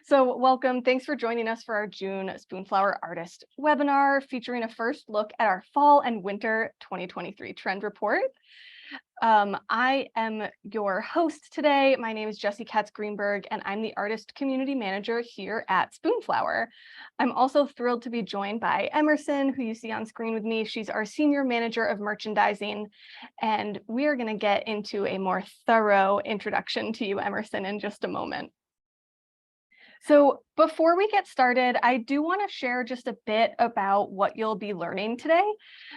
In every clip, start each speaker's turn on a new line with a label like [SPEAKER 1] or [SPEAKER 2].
[SPEAKER 1] So welcome. Thanks for joining us for our June Spoonflower Artist webinar featuring a first look at our fall and winter 2023 trend report. I am your host today. My name is Jessie Katz-Greenberg, and I'm the Artist Community Manager here at Spoonflower. I'm also thrilled to be joined by Emerson, who you see on screen with me. She's our Senior Manager of Merchandising, and we are going to get into a more thorough introduction to you, Emerson, in just a moment. So before we get started, I do want to share just a bit about what you'll be learning today.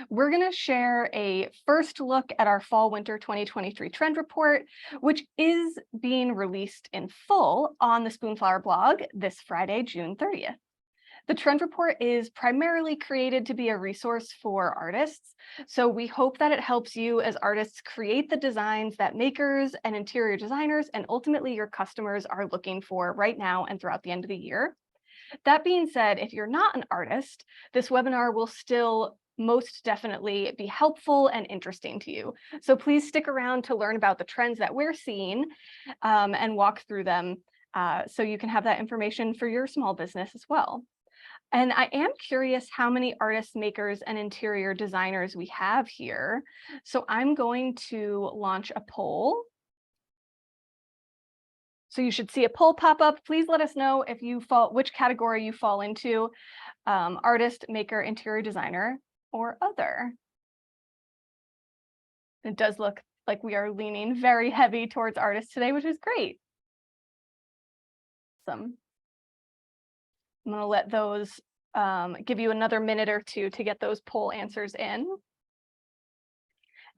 [SPEAKER 1] We're going to share a first look at our fall winter 2023 trend report, which is being released in full on the Spoonflower blog this Friday, June 30th. The trend report is primarily created to be a resource for artists, so we hope that it helps you as artists create the designs that makers and interior designers and ultimately your customers are looking for right now and throughout the end of the year. That being said, if you're not an artist, this webinar will still most definitely be helpful and interesting to you. So please stick around to learn about the trends that we're seeing and walk through them so you can have that information for your small business as well. And I am curious how many artists, makers, and interior designers we have here. So I'm going to launch a poll. So you should see a poll pop up. Please let us know if you which category you fall into, artist, maker, interior designer, or other. It does look like we are leaning very heavy towards artists today, which is great. Awesome. I'm going to let those give you another minute or two to get those poll answers in.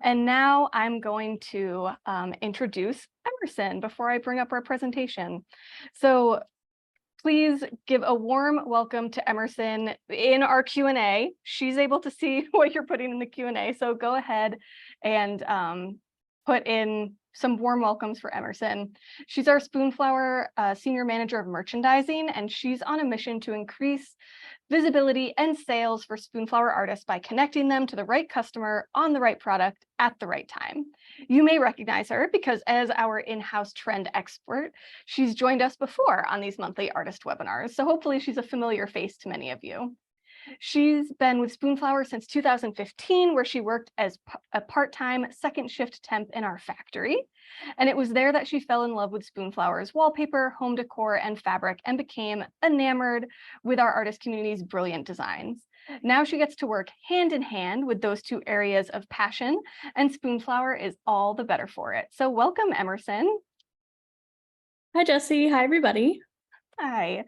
[SPEAKER 1] And now I'm going to introduce Emerson before I bring up our presentation. So please give a warm welcome to Emerson in our Q&A. She's able to see what you're putting in the Q&A, so go ahead and put in some warm welcomes for Emerson. She's our Spoonflower Senior Manager of Merchandising, and she's on a mission to increase visibility and sales for Spoonflower artists by connecting them to the right customer on the right product at the right time. You may recognize her because as our in-house trend expert, she's joined us before on these monthly artist webinars, so hopefully she's a familiar face to many of you. She's been with Spoonflower since 2015, where she worked as a part-time second shift temp in our factory. And it was there that she fell in love with Spoonflower's wallpaper, home decor, and fabric, and became enamored with our artist community's brilliant designs. Now she gets to work hand in hand with those two areas of passion, and Spoonflower is all the better for it. So welcome, Emerson.
[SPEAKER 2] Hi, Jessie. Hi, everybody.
[SPEAKER 1] Hi.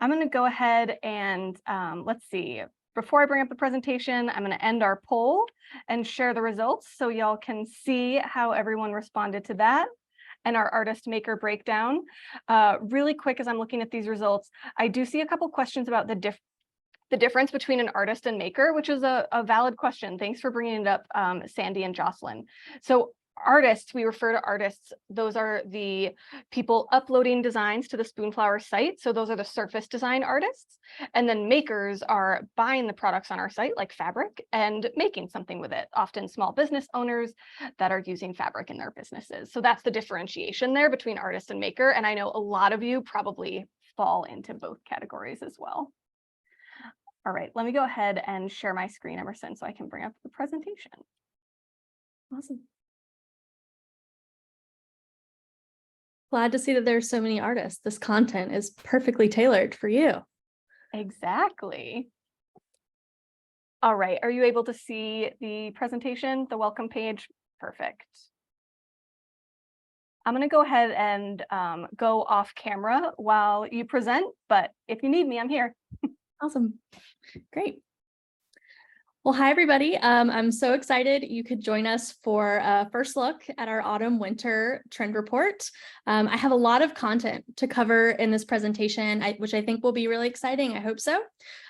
[SPEAKER 1] I'm going to go ahead and let's see. Before I bring up the presentation, I'm going to end our poll and share the results so y'all can see how everyone responded to that and our artist maker breakdown. Really quick, as I'm looking at these results, I do see a couple questions about the difference between an artist and maker, which is a valid question. Thanks for bringing it up, Sandy and Jocelyn. So artists, we refer to artists, those are the people uploading designs to the Spoonflower site. So those are the surface design artists. And then makers are buying the products on our site, like fabric, and making something with it, often small business owners that are using fabric in their businesses. So that's the differentiation there between artist and maker. And I know a lot of you probably fall into both categories as well. All right, let me go ahead and share my screen, Emerson, so I can bring up the presentation.
[SPEAKER 2] Awesome. Glad to see that there's so many artists. This content is perfectly tailored for you.
[SPEAKER 1] Exactly. All right, are you able to see the presentation, the welcome page? Perfect. I'm going to go ahead and go off camera while you present, but if you need me, I'm here.
[SPEAKER 2] Awesome. Great. Well, hi, everybody. I'm so excited you could join us for a first look at our autumn-winter trend report. I have a lot of content to cover in this presentation, which I think will be really exciting. I hope so.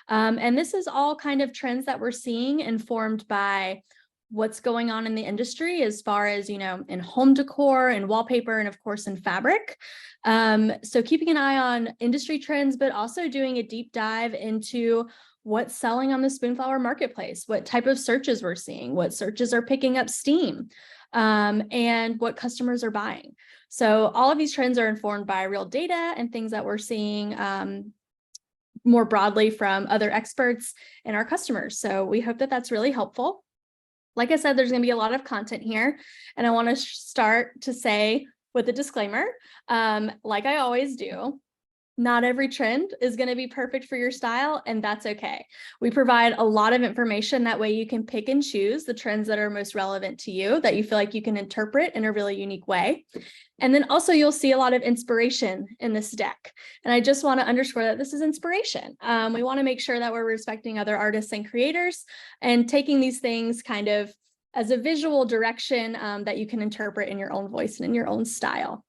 [SPEAKER 2] And this is all kind of trends that we're seeing informed by what's going on in the industry as far as, in home decor and wallpaper and of course in fabric. So keeping an eye on industry trends, but also doing a deep dive into what's selling on the Spoonflower marketplace, what type of searches we're seeing, what searches are picking up steam, and what customers are buying. So all of these trends are informed by real data and things that we're seeing more broadly from other experts and our customers. So we hope that that's really helpful. Like I said, there's going to be a lot of content here, and I want to start to say with a disclaimer, like I always do, not every trend is going to be perfect for your style, and that's okay. We provide a lot of information. That way you can pick and choose the trends that are most relevant to you, that you feel like you can interpret in a really unique way. And then also you'll see a lot of inspiration in this deck. And I just want to underscore that this is inspiration. We want to make sure that we're respecting other artists and creators and taking these things kind of as a visual direction that you can interpret in your own voice and in your own style.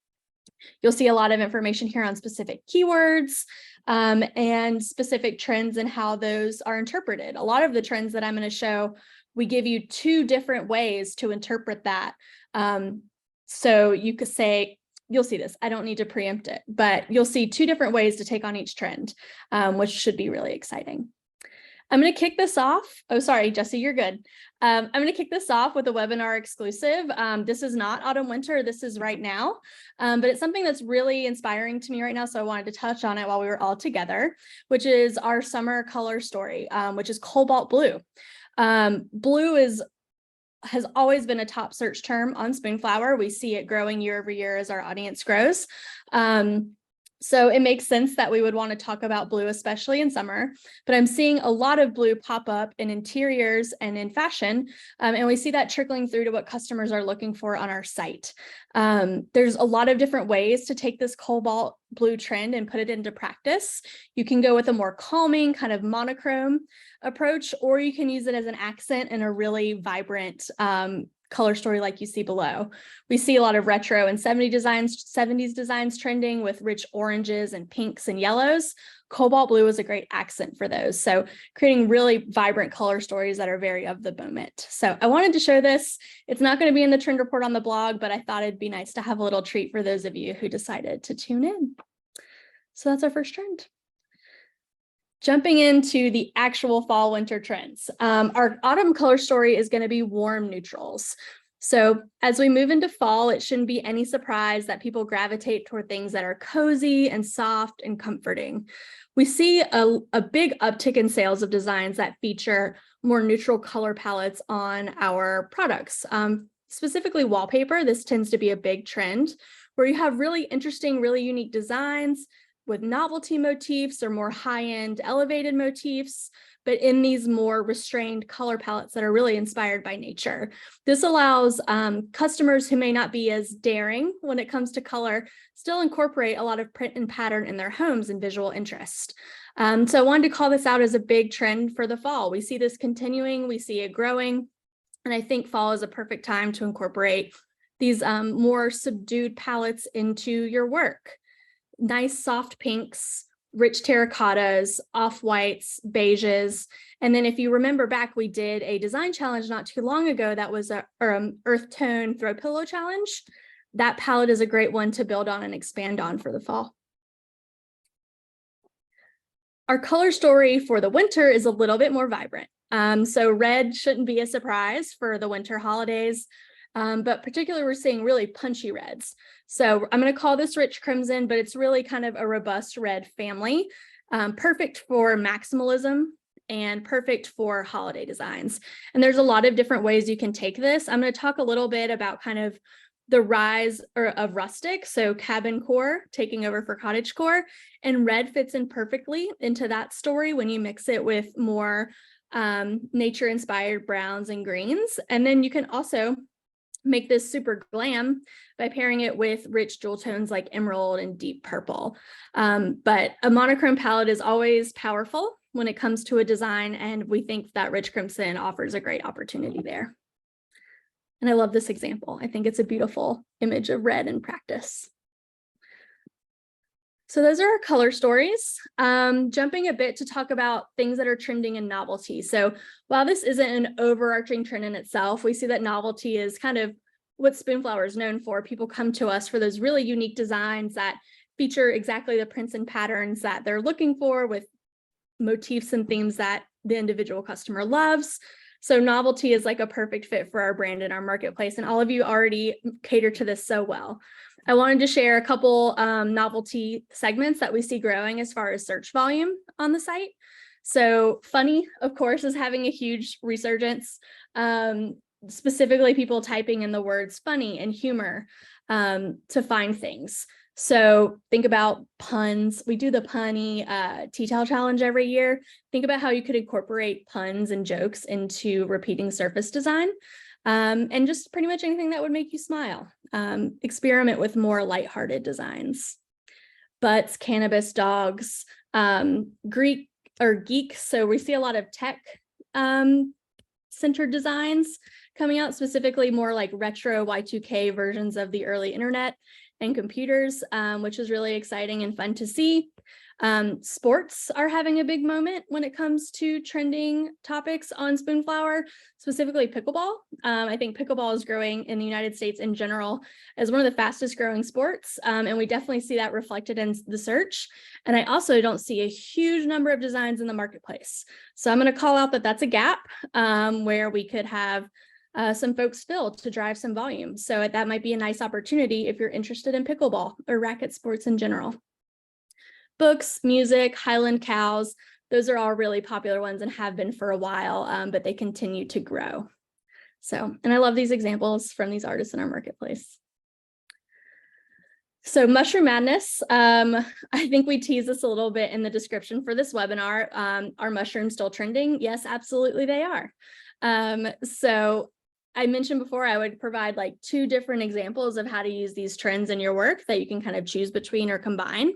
[SPEAKER 2] You'll see a lot of information here on specific keywords and specific trends and how those are interpreted. A lot of the trends that I'm going to show, we give you 2 different ways to interpret that. So you could say, you'll see this, I don't need to preempt it, but you'll see 2 different ways to take on each trend, which should be really exciting. I'm going to kick this off. Oh, sorry, Jesse, you're good. I'm going to kick this off with a webinar exclusive. This is not autumn winter. This is right now, but it's something that's really inspiring to me right now. So I wanted to touch on it while we were all together, which is our summer color story, which is Cobalt Blue. Blue has always been a top search term on Spoonflower. We see it growing year over year as our audience grows. So it makes sense that we would want to talk about blue, especially in summer, but I'm seeing a lot of blue pop up in interiors and in fashion. And we see that trickling through to what customers are looking for on our site. There's a lot of different ways to take this cobalt blue trend and put it into practice. You can go with a more calming kind of monochrome approach, or you can use it as an accent in a really vibrant color story like you see below. We see a lot of retro and 70s designs trending with rich oranges and pinks and yellows. Cobalt blue is a great accent for those. So creating really vibrant color stories that are very of the moment. So I wanted to show this. It's not going to be in the trend report on the blog, but I thought it'd be nice to have a little treat for those of you who decided to tune in. So that's our first trend. Jumping into the actual fall winter trends. Our autumn color story is going to be warm neutrals. So as we move into fall, it shouldn't be any surprise that people gravitate toward things that are cozy and soft and comforting. We see a big uptick in sales of designs that feature more neutral color palettes on our products. Specifically wallpaper, this tends to be a big trend where you have really interesting, really unique designs with novelty motifs or more high-end elevated motifs, but in these more restrained color palettes that are really inspired by nature. This allows customers who may not be as daring when it comes to color still incorporate a lot of print and pattern in their homes and visual interest. So I wanted to call this out as a big trend for the fall. We see this continuing, we see it growing, and I think fall is a perfect time to incorporate these more subdued palettes into your work. Nice soft pinks, rich terracottas, off-whites, beiges. And then if you remember back, we did a design challenge not too long ago that was a earth tone throw pillow challenge. That palette is a great one to build on and expand on for the fall. Our color story for the winter is a little bit more vibrant. So red shouldn't be a surprise for the winter holidays. But particularly we're seeing really punchy reds. So I'm going to call this rich crimson, but it's really kind of a robust red family, perfect for maximalism and perfect for holiday designs. And there's a lot of different ways you can take this. I'm going to talk a little bit about kind of the rise of rustic, so cabin core taking over for cottagecore, and red fits in perfectly into that story when you mix it with more nature-inspired browns and greens. And then you can also make this super glam by pairing it with rich jewel tones like emerald and deep purple. But a monochrome palette is always powerful when it comes to a design, and we think that rich crimson offers a great opportunity there. And I love this example. I think it's a beautiful image of red in practice. So those are our color stories. Jumping a bit to talk about things that are trending in novelty. So while this isn't an overarching trend in itself, we see that novelty is kind of what Spoonflower is known for. People come to us for those really unique designs that feature exactly the prints and patterns that they're looking for, with motifs and themes that the individual customer loves. So novelty is like a perfect fit for our brand and our marketplace. And all of you already cater to this so well. I wanted to share a couple novelty segments that we see growing as far as search volume on the site. So funny, of course, is having a huge resurgence. Specifically people typing in the words funny and humor to find things. So think about puns. We do the punny tea towel challenge every year. Think about how you could incorporate puns and jokes into repeating surface design. And just pretty much anything that would make you smile. Experiment with more lighthearted designs. Butts, cannabis, dogs, Greek or geek. So we see a lot of tech centered designs coming out, specifically more like retro Y2K versions of the early internet and computers, which is really exciting and fun to see. Sports are having a big moment when it comes to trending topics on Spoonflower, specifically pickleball. I think pickleball is growing in the United States in general as one of the fastest growing sports. And we definitely see that reflected in the search. And I also don't see a huge number of designs in the marketplace. So I'm going to call out that that's a gap where we could have some folks fill to drive some volume. So that might be a nice opportunity if you're interested in pickleball or racket sports in general. Books, music, Highland cows, those are all really popular ones and have been for a while, but they continue to grow. So, and I love these examples from these artists in our marketplace. So Mushroom Madness, I think we tease this a little bit in the description for this webinar. Are mushrooms still trending? Yes, absolutely they are. So I mentioned before I would provide like 2 different examples of how to use these trends in your work that you can kind of choose between or combine.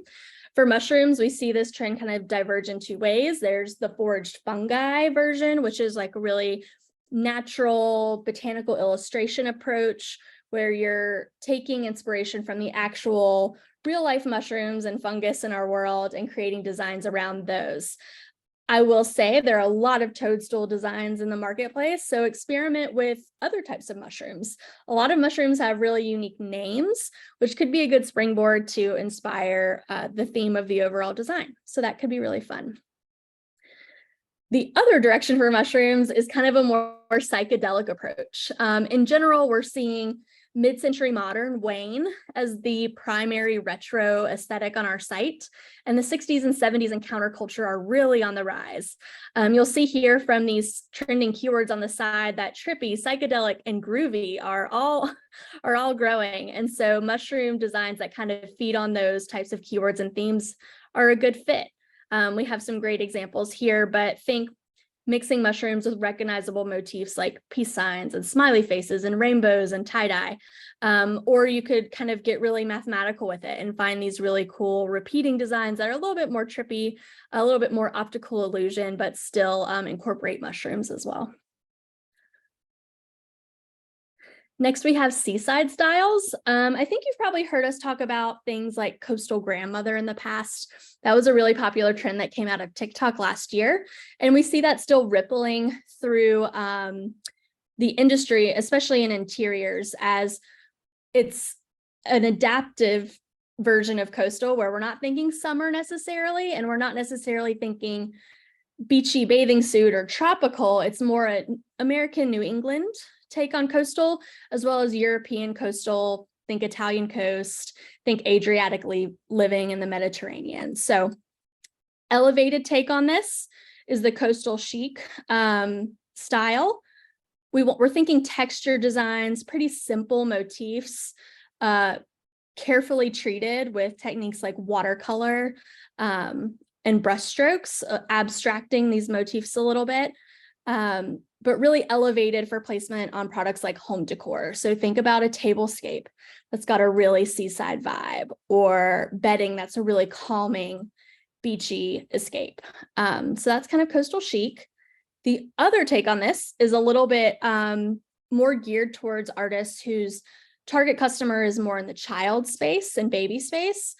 [SPEAKER 2] For mushrooms, we see this trend kind of diverge in 2 ways. There's the foraged fungi version, which is like a really natural botanical illustration approach where you're taking inspiration from the actual real life mushrooms and fungus in our world and creating designs around those. I will say there are a lot of toadstool designs in the marketplace, so experiment with other types of mushrooms. A lot of mushrooms have really unique names, which could be a good springboard to inspire the theme of the overall design. So that could be really fun. The other direction for mushrooms is kind of a more psychedelic approach. In general, we're seeing mid-century modern wane as the primary retro aesthetic on our site, and the 60s and 70s and counterculture are really on the rise. You'll see here from these trending keywords on the side that trippy, psychedelic, and groovy are all growing, and so mushroom designs that kind of feed on those types of keywords and themes are a good fit. We have some great examples here, but think mixing mushrooms with recognizable motifs like peace signs and smiley faces and rainbows and tie-dye. Or you could kind of get really mathematical with it and find these really cool repeating designs that are a little bit more trippy, a little bit more optical illusion, but still incorporate mushrooms as well. Next, we have Seaside Styles. I think you've probably heard us talk about things like coastal grandmother in the past. That was a really popular trend that came out of TikTok last year. And we see that still rippling through the industry, especially in interiors, as it's an adaptive version of coastal where we're not thinking summer necessarily, and we're not necessarily thinking beachy bathing suit or tropical. It's more an American New England take on coastal, as well as European coastal, think Italian coast, think Adriatic living in the Mediterranean. So elevated take on this is the coastal chic style. We're thinking texture designs, pretty simple motifs, carefully treated with techniques like watercolor and brushstrokes, abstracting these motifs a little bit. But really elevated for placement on products like home decor. So think about a tablescape that's got a really seaside vibe, or bedding that's a really calming, beachy escape. So that's kind of coastal chic. The other take on this is a little bit more geared towards artists whose target customer is more in the child space and baby space.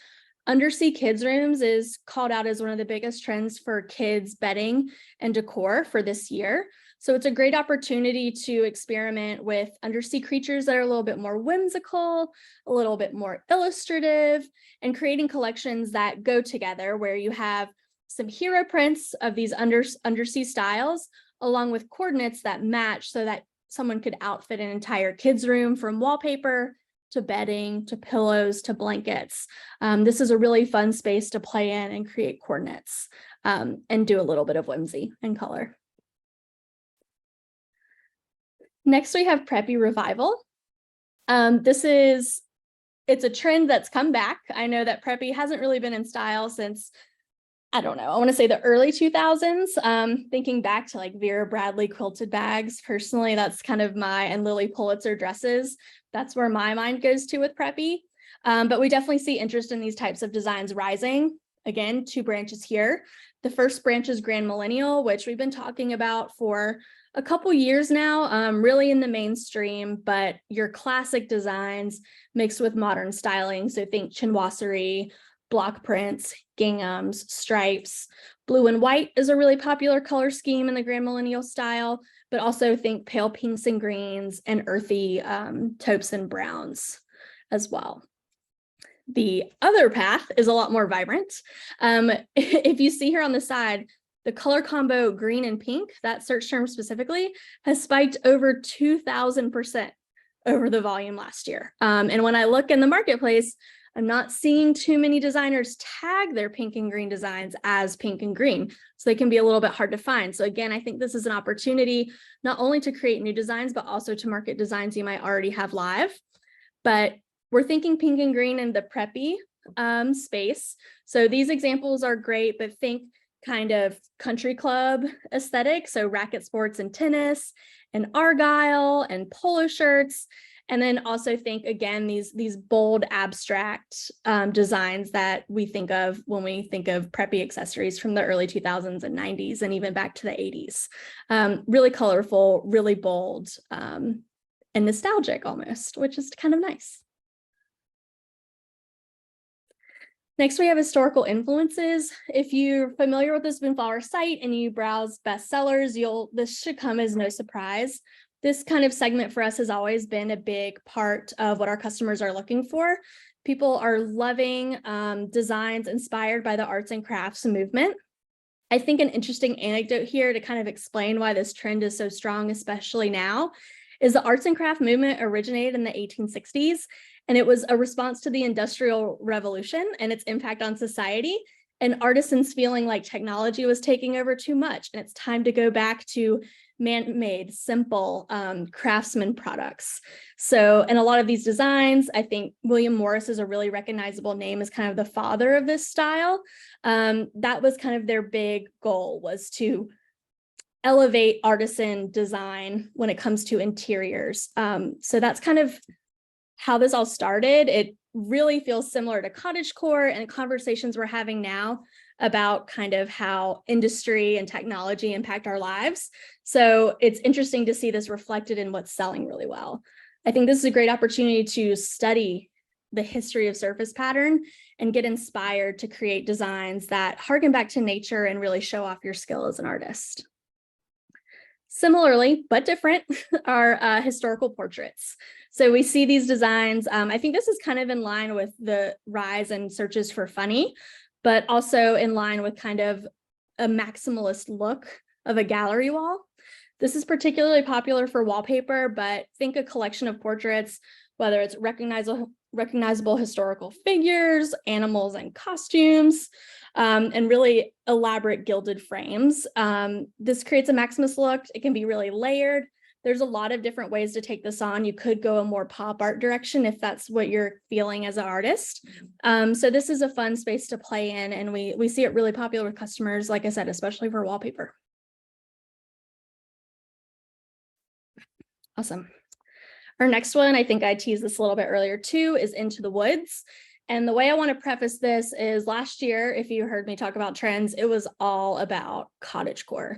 [SPEAKER 2] Undersea kids rooms is called out as one of the biggest trends for kids bedding and decor for this year. So it's a great opportunity to experiment with undersea creatures that are a little bit more whimsical, a little bit more illustrative, and creating collections that go together where you have some hero prints of these undersea styles, along with coordinates that match so that someone could outfit an entire kids room from wallpaper to bedding, to pillows, to blankets. This is a really fun space to play in and create coordinates and do a little bit of whimsy and color. Next, we have Preppy Revival. It's a trend that's come back. I know that Preppy hasn't really been in style since, I don't know, I want to say the early 2000s. Thinking back to like Vera Bradley quilted bags, personally, that's kind of and Lily Pulitzer dresses. That's where my mind goes to with Preppy. But we definitely see interest in these types of designs rising. Again, 2 branches here. The first branch is Grand Millennial, which we've been talking about for a couple years now, really in the mainstream, but your classic designs mixed with modern styling. So think chinoiserie, block prints, ginghams, stripes. Blue and white is a really popular color scheme in the Grand Millennial style, but also think pale pinks and greens and earthy taupes and browns as well. The other path is a lot more vibrant. If you see here on the side, the color combo green and pink, that search term specifically, has spiked over 2,000% over the volume last year. And when I look in the marketplace, I'm not seeing too many designers tag their pink and green designs as pink and green, so they can be a little bit hard to find. So again, I think this is an opportunity not only to create new designs, but also to market designs you might already have live. But we're thinking pink and green in the preppy space. So these examples are great, but think kind of country club aesthetic. So racket sports and tennis and argyle and polo shirts. And then also think, again, these bold abstract designs that we think of when we think of preppy accessories from the early 2000s and 90s and even back to the 80s. Really colorful, really bold, and nostalgic almost, which is kind of nice. Next, we have historical influences. If you're familiar with the Spoonflower site and you browse bestsellers, this should come as no surprise. This kind of segment for us has always been a big part of what our customers are looking for. People are loving designs inspired by the arts and crafts movement. I think an interesting anecdote here to kind of explain why this trend is so strong, especially now, is the arts and craft movement originated in the 1860s. And it was a response to the Industrial Revolution and its impact on society, and artisans feeling like technology was taking over too much. And it's time to go back to man-made, simple craftsman products. So, and a lot of these designs, I think William Morris is a really recognizable name as kind of the father of this style. That was kind of their big goal, was to elevate artisan design when it comes to interiors. So that's kind of how this all started. It really feels similar to cottagecore and conversations we're having now about kind of how industry and technology impact our lives. So it's interesting to see this reflected in what's selling really well. I think this is a great opportunity to study the history of surface pattern and get inspired to create designs that harken back to nature and really show off your skill as an artist. Similarly, but different, are historical portraits. So we see these designs. I think this is kind of in line with the rise in searches for funny, but also in line with kind of a maximalist look of a gallery wall. This is particularly popular for wallpaper, but think a collection of portraits, whether it's recognizable historical figures, animals and costumes, and really elaborate gilded frames. This creates a maximalist look. It can be really layered. There's a lot of different ways to take this on. You could go a more pop art direction if that's what you're feeling as an artist. So this is a fun space to play in, and we see it really popular with customers, like I said, especially for wallpaper. Awesome. Our next one, I think I teased this a little bit earlier too, is Into the Woods. And the way I want to preface this is last year, if you heard me talk about trends, it was all about cottagecore.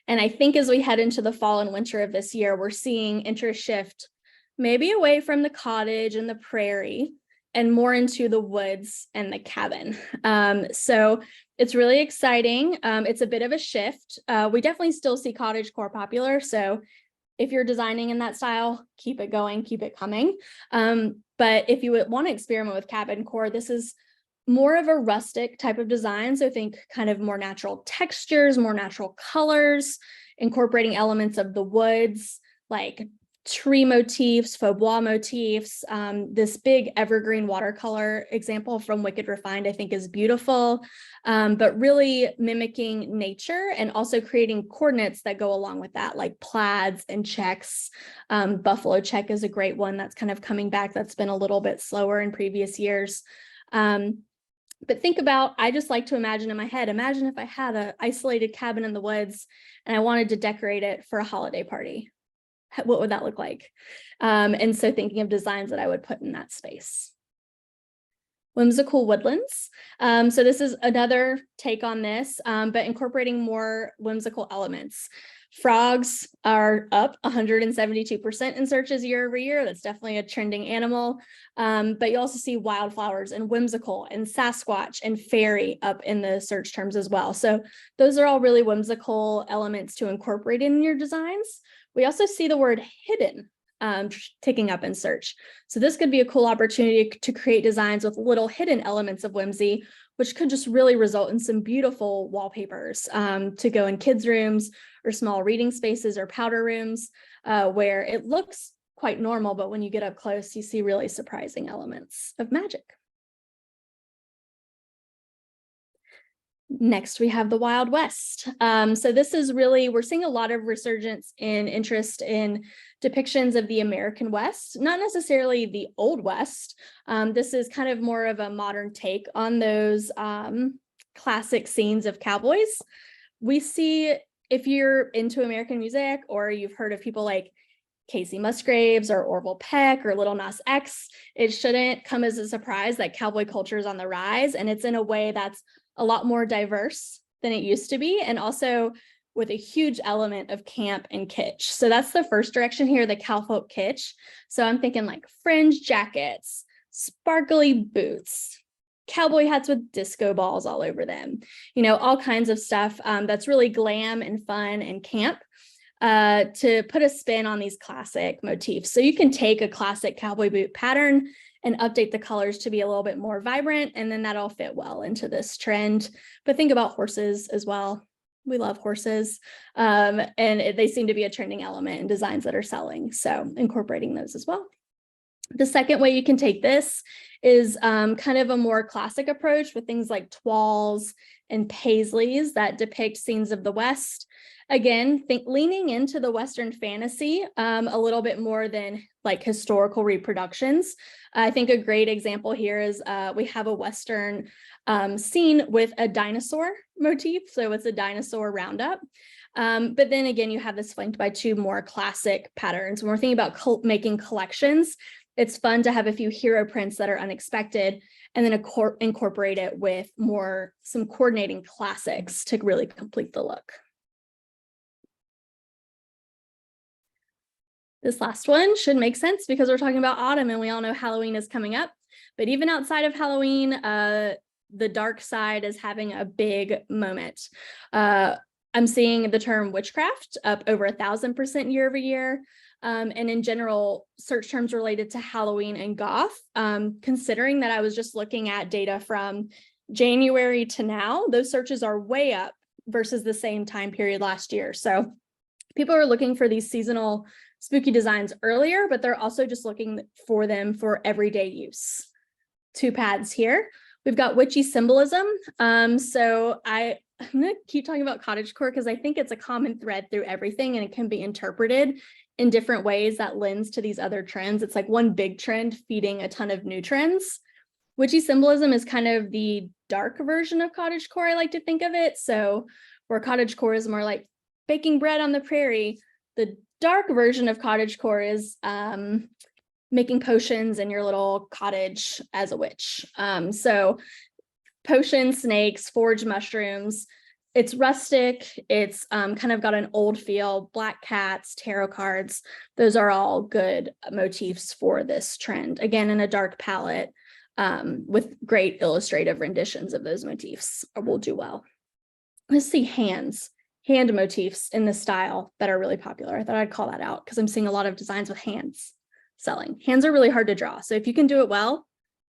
[SPEAKER 2] And I think as we head into the fall and winter of this year, we're seeing interest shift maybe away from the cottage and the prairie and more into the woods and the cabin. So it's really exciting. It's a bit of a shift. We definitely still see cottagecore popular. So if you're designing in that style, keep it going, keep it coming. But if you would want to experiment with cabin core, this is more of a rustic type of design. So think kind of more natural textures, more natural colors, incorporating elements of the woods, like tree motifs, faux bois motifs. This big evergreen watercolor example from Wicked Refined, I think, is beautiful, but really mimicking nature and also creating coordinates that go along with that, like plaids and checks. Buffalo check is a great one that's kind of coming back. That's been a little bit slower in previous years. But think about, I just like to imagine in my head, imagine if I had an isolated cabin in the woods and I wanted to decorate it for a holiday party. What would that look like? And so thinking of designs that I would put in that space. Whimsical woodlands. So this is another take on this, but incorporating more whimsical elements. Frogs are up 172% in searches year over year. That's definitely a trending animal. But you also see wildflowers and whimsical and Sasquatch and fairy up in the search terms as well. So those are all really whimsical elements to incorporate in your designs. We also see the word hidden ticking up in search. So this could be a cool opportunity to create designs with little hidden elements of whimsy, which could just really result in some beautiful wallpapers to go in kids' rooms or small reading spaces or powder rooms where it looks quite normal, but when you get up close, you see really surprising elements of magic. Next, we have the Wild West. So this is really, we're seeing a lot of resurgence in interest in depictions of the American West, not necessarily the Old West. This is kind of more of a modern take on those classic scenes of cowboys. We see, if you're into American music or you've heard of people like Casey Musgraves or Orville Peck or Little Nas X, it shouldn't come as a surprise that cowboy culture is on the rise, and it's in a way that's a lot more diverse than it used to be, and also with a huge element of camp and kitsch. So that's the first direction here, the cowfolk kitsch. So I'm thinking like fringe jackets, sparkly boots, cowboy hats with disco balls all over them, you know, all kinds of stuff that's really glam and fun and camp to put a spin on these classic motifs. So you can take a classic cowboy boot pattern and update the colors to be a little bit more vibrant, and then that'll fit well into this trend. But think about horses as well. We love horses, and they seem to be a trending element in designs that are selling. So incorporating those as well. The second way you can take this is kind of a more classic approach with things like toiles and paisleys that depict scenes of the West. Again, leaning into the Western fantasy a little bit more than like historical reproductions. I think a great example here is we have a Western scene with a dinosaur motif. So it's a dinosaur roundup. But then again, you have this flanked by two more classic patterns. When we're thinking about making collections, it's fun to have a few hero prints that are unexpected and then incorporate it with some coordinating classics to really complete the look. This last one should make sense because we're talking about autumn and we all know Halloween is coming up. But even outside of Halloween, the dark side is having a big moment. I'm seeing the term witchcraft up over 1,000% year over year. And in general, search terms related to Halloween and goth, considering that I was just looking at data from January to now, those searches are way up versus the same time period last year. So people are looking for these seasonal spooky designs earlier, but they're also just looking for them for everyday use. Two paths here. We've got witchy symbolism. So I'm going to keep talking about cottagecore because I think it's a common thread through everything and it can be interpreted in different ways that lends to these other trends. It's like one big trend feeding a ton of new trends. Witchy symbolism is kind of the dark version of cottagecore, I like to think of it. So where cottagecore is more like baking bread on the prairie, the dark version of cottagecore is making potions in your little cottage as a witch. So potions, snakes, forage mushrooms. It's rustic. It's kind of got an old feel, black cats, tarot cards. Those are all good motifs for this trend. Again, in a dark palette with great illustrative renditions of those motifs will do well. Let's see hand motifs in this style that are really popular. I thought I'd call that out because I'm seeing a lot of designs with hands selling. Hands are really hard to draw. So if you can do it well,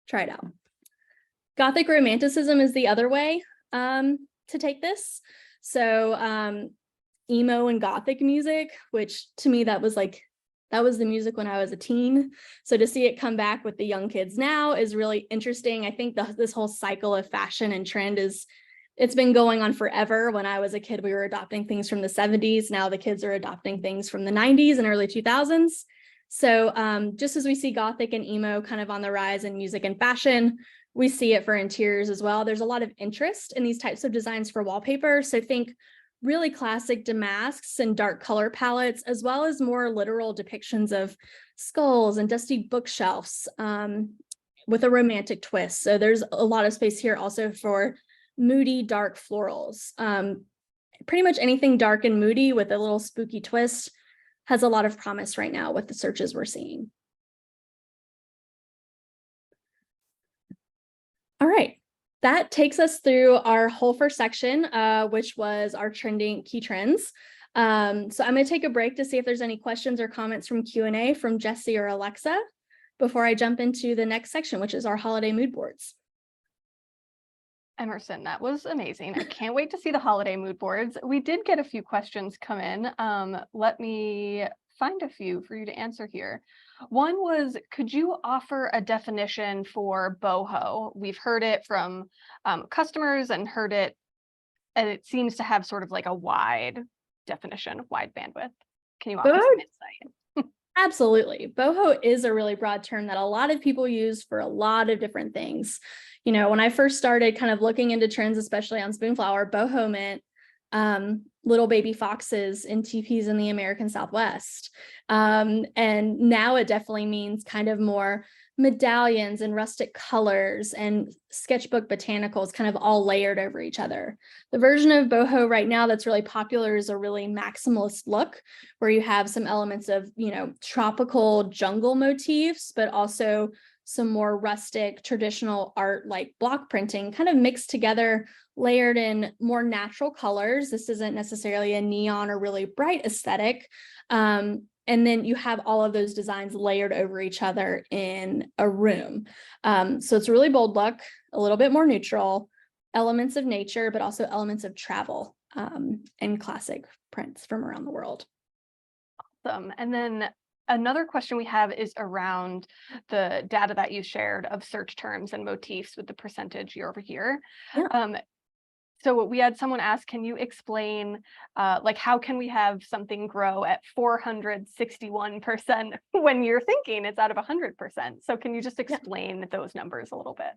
[SPEAKER 2] try it out. Gothic romanticism is the other way to take this. So emo and gothic music, which to me, that was like That was the music when I was a teen. So to see it come back with the young kids now is really interesting. I think this whole cycle of fashion and trend it's been going on forever. When I was a kid, we were adopting things from the 70s. Now the kids are adopting things from the 90s and early 2000s. So just as we see Gothic and emo kind of on the rise in music and fashion, we see it for interiors as well. There's a lot of interest in these types of designs for wallpaper. So think really classic damasks and dark color palettes, as well as more literal depictions of skulls and dusty bookshelves with a romantic twist. So there's a lot of space here also for moody, dark florals. Pretty much anything dark and moody with a little spooky twist has a lot of promise right now with the searches we're seeing. All right. That takes us through our whole first section, which was our trending key trends. So I'm going to take a break to see if there's any questions or comments from Q&A from Jesse or Alexa before I jump into the next section, which is our holiday mood boards.
[SPEAKER 1] Emerson, that was amazing. I can't wait to see the holiday mood boards. We did get a few questions come in. Let me find a few for you to answer here. One was, could you offer a definition for boho? We've heard it from customers and it seems to have sort of like a wide definition, wide bandwidth. Can you offer some insight?
[SPEAKER 2] Absolutely. Boho is a really broad term that a lot of people use for a lot of different things. You know, when I first started kind of looking into trends, especially on Spoonflower, boho meant little baby foxes in teepees in the American Southwest. And now it definitely means kind of more medallions and rustic colors and sketchbook botanicals kind of all layered over each other. The version of boho right now that's really popular is a really maximalist look where you have some elements of, you know, tropical jungle motifs, but also some more rustic traditional art like block printing kind of mixed together, layered in more natural colors. This isn't necessarily a neon or really bright aesthetic. And then you have all of those designs layered over each other in a room. So it's a really bold look, a little bit more neutral, elements of nature, but also elements of travel and classic prints from around the world.
[SPEAKER 1] Awesome. And then another question we have is around the data that you shared of search terms and motifs with the percentage year over year.
[SPEAKER 2] Yeah.
[SPEAKER 1] So we had someone ask, can you explain, like, how can we have something grow at 461% when you're thinking it's out of 100%? So can you just explain those numbers a little bit?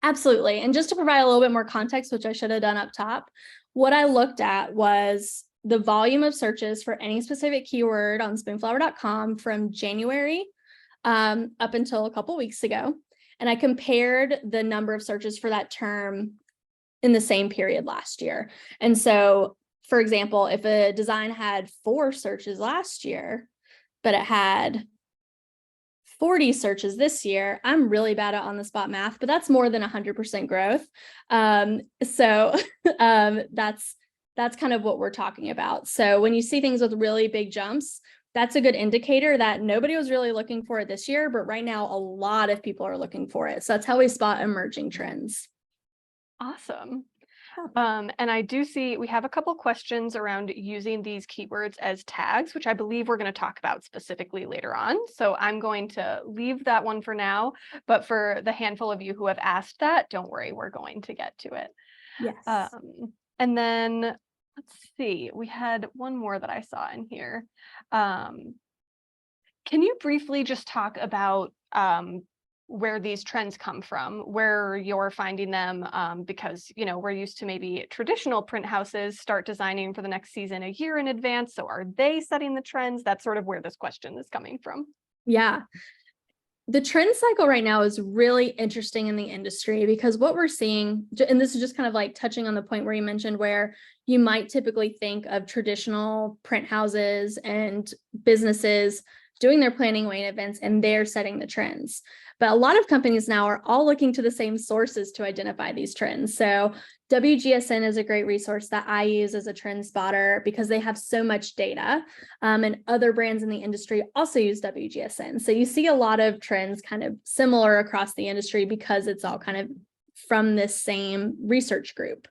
[SPEAKER 2] Absolutely. And just to provide a little bit more context, which I should have done up top, what I looked at was the volume of searches for any specific keyword on spoonflower.com from January up until a couple weeks ago. And I compared the number of searches for that term in the same period last year. And so, for example, if a design had 4 searches last year, but it had 40 searches this year, I'm really bad at on-the-spot math, but that's more than 100% growth. That's kind of what we're talking about. So when you see things with really big jumps, that's a good indicator that nobody was really looking for it this year, but right now a lot of people are looking for it. So that's how we spot emerging trends.
[SPEAKER 1] Awesome. And I do see we have a couple questions around using these keywords as tags, which I believe we're going to talk about specifically later on. So I'm going to leave that one for now. But for the handful of you who have asked that, don't worry, we're going to get to it.
[SPEAKER 2] Yes.
[SPEAKER 1] And then let's see, we had one more that I saw in here. Can you briefly just talk about where these trends come from, where you're finding them, because, you know, we're used to maybe traditional print houses start designing for the next season a year in advance. So are they setting the trends? That's sort of where this question is coming from.
[SPEAKER 2] Yeah. The trend cycle right now is really interesting in the industry because what we're seeing, and this is just kind of like touching on the point where you mentioned where you might typically think of traditional print houses and businesses doing their planning way events and they're setting the trends. But a lot of companies now are all looking to the same sources to identify these trends. So WGSN is a great resource that I use as a trend spotter because they have so much data, and other brands in the industry also use WGSN. So you see a lot of trends kind of similar across the industry because it's all kind of from this same research group.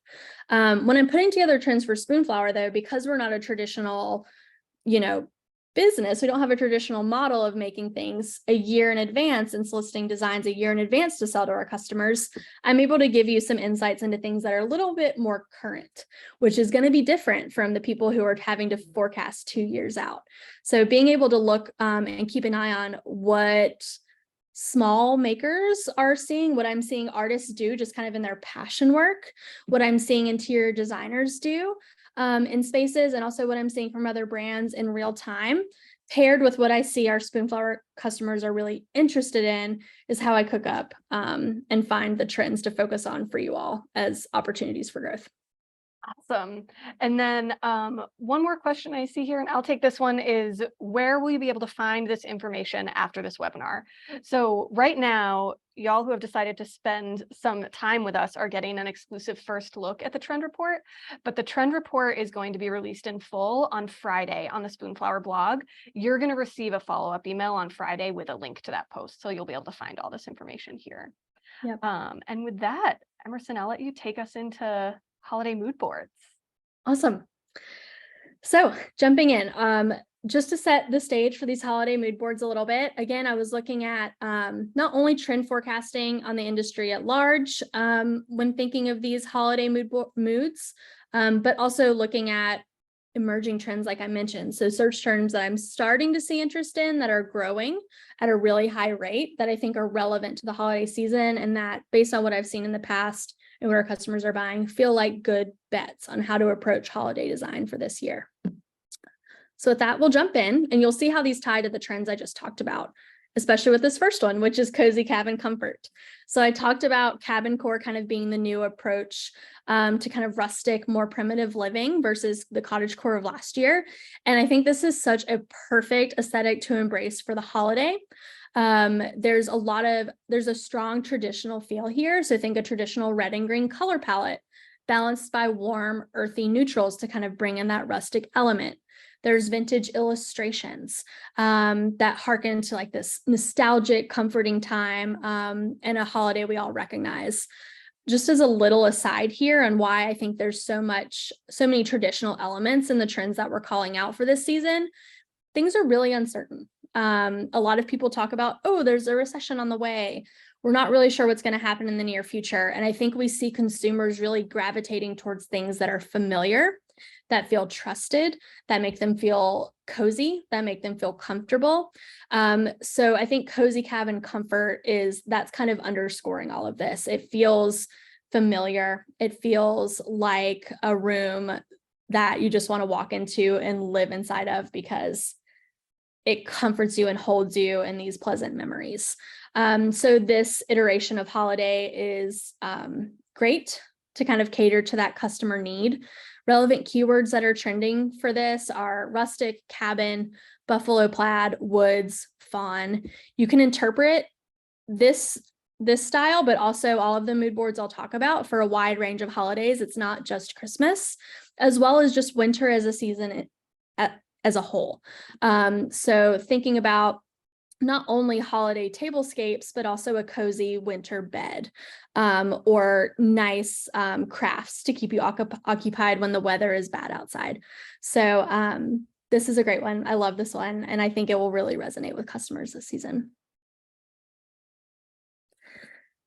[SPEAKER 2] When I'm putting together trends for Spoonflower though, because we're not a traditional, you know, business, we don't have a traditional model of making things a year in advance and soliciting designs a year in advance to sell to our customers, I'm able to give you some insights into things that are a little bit more current, which is going to be different from the people who are having to forecast 2 years out. So being able to look and keep an eye on what small makers are seeing, what I'm seeing artists do just kind of in their passion work, what I'm seeing interior designers do in spaces, and also what I'm seeing from other brands in real time, paired with what I see our Spoonflower customers are really interested in, is how I cook up and find the trends to focus on for you all as opportunities for growth.
[SPEAKER 1] Awesome. And then one more question I see here, and I'll take this one, is where will you be able to find this information after this webinar? So right now, y'all who have decided to spend some time with us are getting an exclusive first look at the trend report, but the trend report is going to be released in full on Friday on the Spoonflower blog. You're going to receive a follow-up email on Friday with a link to that post, so you'll be able to find all this information here.
[SPEAKER 2] Yep.
[SPEAKER 1] And with that, Emerson, I'll let you take us into holiday mood boards.
[SPEAKER 2] Awesome. So jumping in, just to set the stage for these holiday mood boards a little bit, again, I was looking at not only trend forecasting on the industry at large when thinking of these holiday moods, but also looking at emerging trends, like I mentioned. So search terms that I'm starting to see interest in that are growing at a really high rate that I think are relevant to the holiday season, and that based on what I've seen in the past and what our customers are buying, feel like good bets on how to approach holiday design for this year. So with that, we'll jump in and you'll see how these tie to the trends I just talked about, especially with this first one, which is cozy cabin comfort. So I talked about cabin core kind of being the new approach to kind of rustic, more primitive living versus the cottage core of last year. And I think this is such a perfect aesthetic to embrace for the holiday. There's a strong traditional feel here. So think a traditional red and green color palette balanced by warm, earthy neutrals to kind of bring in that rustic element. There's vintage illustrations that harken to like this nostalgic, comforting time and a holiday we all recognize. Just as a little aside here on why I think there's so many traditional elements in the trends that we're calling out for this season, things are really uncertain. A lot of people talk about, oh, there's a recession on the way. We're not really sure what's going to happen in the near future. And I think we see consumers really gravitating towards things that are familiar, that feel trusted, that make them feel cozy, that make them feel comfortable. So I think cozy cabin comfort that's kind of underscoring all of this. It feels familiar. It feels like a room that you just want to walk into and live inside of because it comforts you and holds you in these pleasant memories. So this iteration of holiday is great to kind of cater to that customer need. Relevant keywords that are trending for this are rustic, cabin, buffalo plaid, woods, fawn. You can interpret this style, but also all of the mood boards I'll talk about for a wide range of holidays. It's not just Christmas, as well as just winter as a season as a whole. So thinking about not only holiday tablescapes, but also a cozy winter bed or nice crafts to keep you occupied when the weather is bad outside. So this is a great one. I love this one, and I think it will really resonate with customers this season.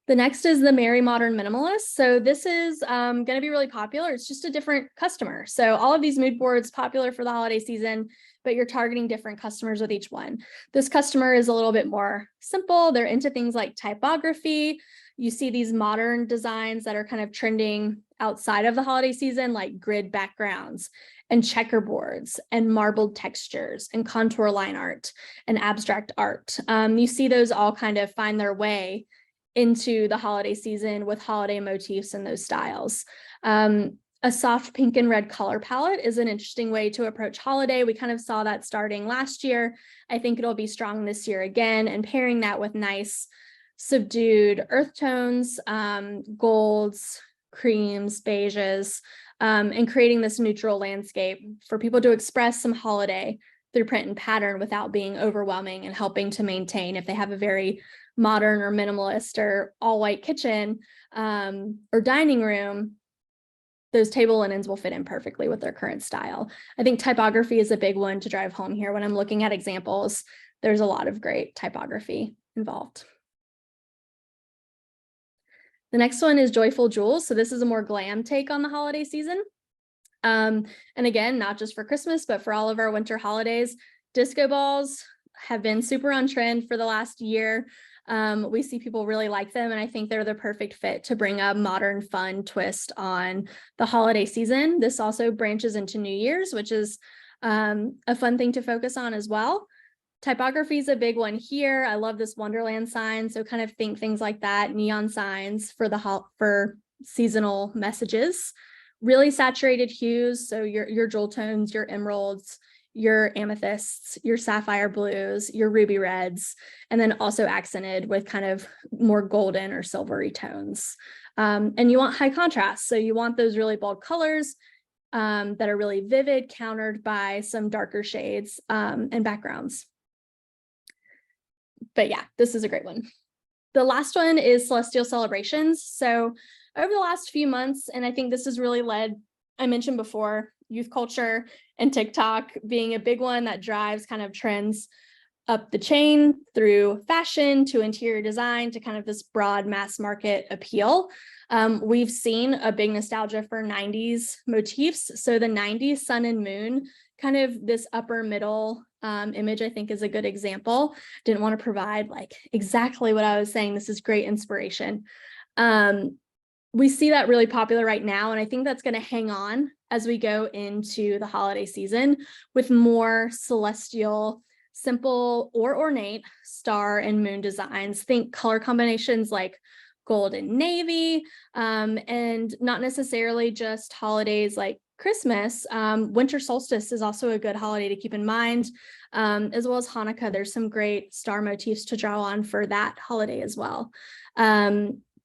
[SPEAKER 2] The next is the Merry Modern Minimalist. So this is going to be really popular. It's just a different customer. So all of these mood boards popular for the holiday season, but you're targeting different customers with each one. This customer is a little bit more simple. They're into things like typography. You see these modern designs that are kind of trending outside of the holiday season, like grid backgrounds and checkerboards and marbled textures and contour line art and abstract art. You see those all kind of find their way into the holiday season with holiday motifs and those styles. A soft pink and red color palette is an interesting way to approach holiday. We kind of saw that starting last year. I think it'll be strong this year again, and pairing that with nice subdued earth tones, golds, creams, beiges, and creating this neutral landscape for people to express some holiday through print and pattern without being overwhelming, and helping to maintain if they have a very modern or minimalist or all white kitchen or dining room. those table linens will fit in perfectly with their current style. I think typography is a big one to drive home here. When I'm looking at examples, there's a lot of great typography involved. The next one is Joyful Jewels. So this is a more glam take on the holiday season. And again, not just for Christmas, but for all of our winter holidays, disco balls have been super on trend for the last year. We see people really like them, and I think they're the perfect fit to bring a modern, fun twist on the holiday season. This also branches into New Year's, which is a fun thing to focus on as well. Typography is a big one here. I love this Wonderland sign, so kind of think things like that, neon signs for seasonal messages. Really saturated hues, so your jewel tones, your emeralds, your amethysts, your sapphire blues, your ruby reds, and then also accented with kind of more golden or silvery tones. And you want high contrast, so you want those really bold colors that are really vivid, countered by some darker shades and backgrounds. But yeah, this is a great one. The last one is Celestial Celebrations. So over the last few months, and I think this has really led, I mentioned before, youth culture and TikTok being a big one that drives kind of trends up the chain through fashion to interior design to kind of this broad mass market appeal. We've seen a big nostalgia for 90s motifs. So the 90s sun and moon, kind of this upper middle image, I think is a good example. Didn't want to provide like exactly what I was saying. This is great inspiration. We see that really popular right now, and I think that's going to hang on as we go into the holiday season with more celestial, simple or ornate star and moon designs. Think color combinations like gold and navy, and not necessarily just holidays like Christmas. Winter solstice is also a good holiday to keep in mind, as well as Hanukkah. There's some great star motifs to draw on for that holiday as well.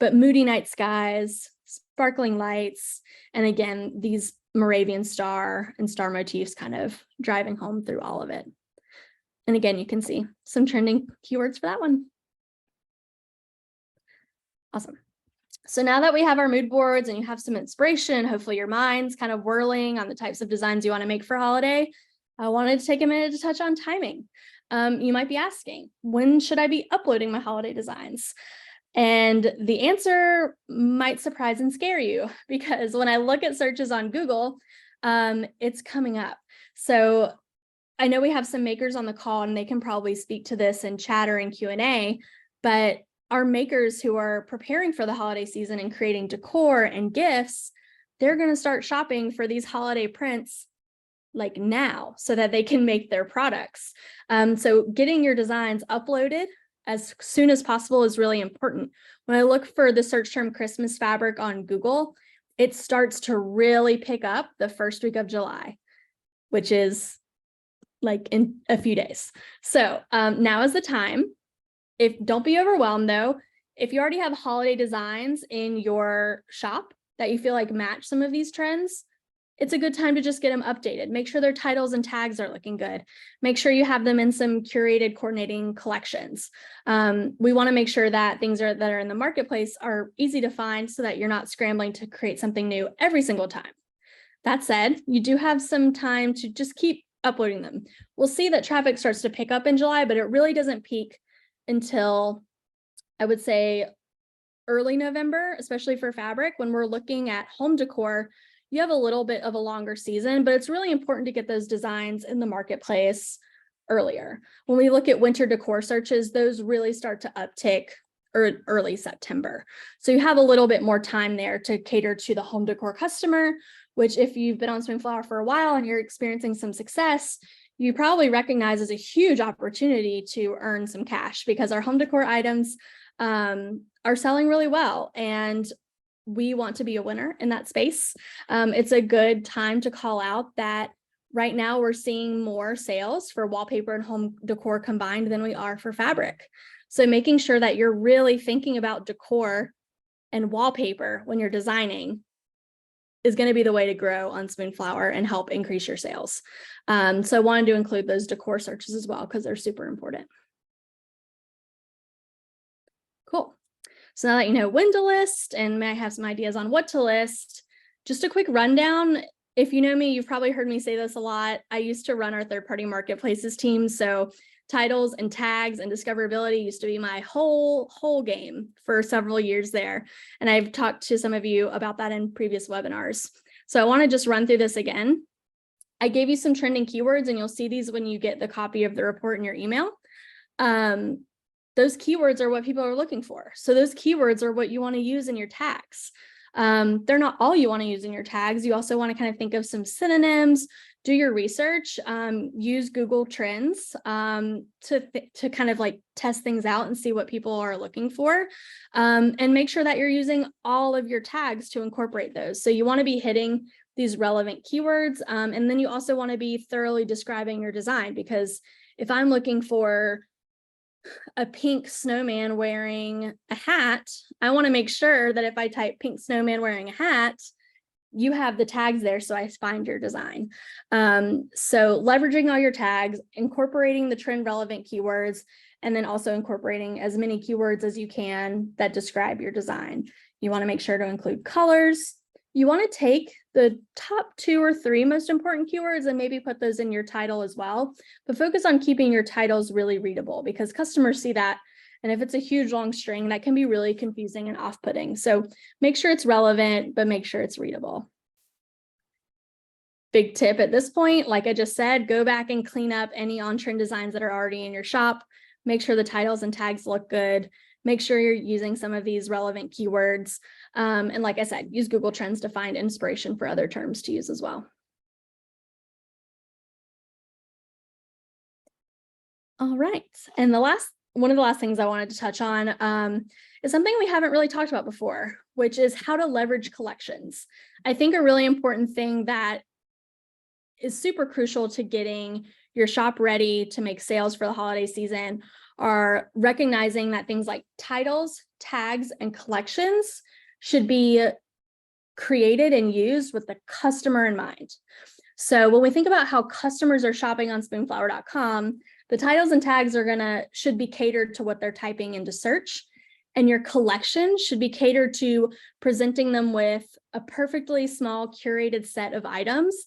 [SPEAKER 2] But moody night skies, sparkling lights, and again, these Moravian star and star motifs kind of driving home through all of it. And again, you can see some trending keywords for that one. Awesome. So now that we have our mood boards and you have some inspiration, hopefully your mind's kind of whirling on the types of designs you want to make for holiday, I wanted to take a minute to touch on timing. You might be asking, when should I be uploading my holiday designs? And the answer might surprise and scare you, because when I look at searches on Google, it's coming up. So I know we have some makers on the call and they can probably speak to this in chat or in Q&A, but our makers who are preparing for the holiday season and creating decor and gifts, they're going to start shopping for these holiday prints like now so that they can make their products. So getting your designs uploaded as soon as possible is really important. When I look for the search term Christmas fabric on Google, it starts to really pick up the first week of July, which is like in a few days. So now is the time. Don't be overwhelmed though. If you already have holiday designs in your shop that you feel like match some of these trends, it's a good time to just get them updated. Make sure their titles and tags are looking good. Make sure you have them in some curated coordinating collections. We want to make sure that things that are in the marketplace are easy to find so that you're not scrambling to create something new every single time. That said, you do have some time to just keep uploading them. We'll see that traffic starts to pick up in July, but it really doesn't peak until, I would say, early November, especially for fabric. When we're looking at home decor, you have a little bit of a longer season, but it's really important to get those designs in the marketplace earlier. When we look at winter decor searches, those really start to uptick early September. So you have a little bit more time there to cater to the home decor customer, which if you've been on Spoonflower for a while and you're experiencing some success, you probably recognize as a huge opportunity to earn some cash, because our home decor items are selling really well. And we want to be a winner in that space. It's a good time to call out that right now we're seeing more sales for wallpaper and home decor combined than we are for fabric. So making sure that you're really thinking about decor and wallpaper when you're designing is going to be the way to grow on Spoonflower and help increase your sales. So I wanted to include those decor searches as well, because they're super important. Cool. So now that you know when to list and may have some ideas on what to list, just a quick rundown. If you know me, you've probably heard me say this a lot. I used to run our third-party marketplaces team. So titles and tags and discoverability used to be my whole game for several years there. And I've talked to some of you about that in previous webinars. So I want to just run through this again. I gave you some trending keywords, and you'll see these when you get the copy of the report in your email. Those keywords are what people are looking for. So those keywords are what you want to use in your tags. They're not all you want to use in your tags. You also want to kind of think of some synonyms, do your research, use Google Trends to kind of like test things out and see what people are looking for, and make sure that you're using all of your tags to incorporate those. So you want to be hitting these relevant keywords, and then you also want to be thoroughly describing your design, because if I'm looking for a pink snowman wearing a hat, I want to make sure that if I type pink snowman wearing a hat, you have the tags there so I find your design. So leveraging all your tags, incorporating the trend relevant keywords, and then also incorporating as many keywords as you can that describe your design. You want to make sure to include colors. You want to take the top 2 or 3 most important keywords and maybe put those in your title as well, but focus on keeping your titles really readable, because customers see that. And if it's a huge long string, that can be really confusing and off-putting. So make sure it's relevant, but make sure it's readable. Big tip at this point, like I just said, go back and clean up any on-trend designs that are already in your shop. Make sure the titles and tags look good. Make sure you're using some of these relevant keywords. And like I said, use Google Trends to find inspiration for other terms to use as well. All right. And one of the last things I wanted to touch on is something we haven't really talked about before, which is how to leverage collections. I think a really important thing that is super crucial to getting your shop ready to make sales for the holiday season are recognizing that things like titles, tags, and collections should be created and used with the customer in mind. So when we think about how customers are shopping on spoonflower.com, the titles and tags should be catered to what they're typing into search, and your collection should be catered to presenting them with a perfectly small curated set of items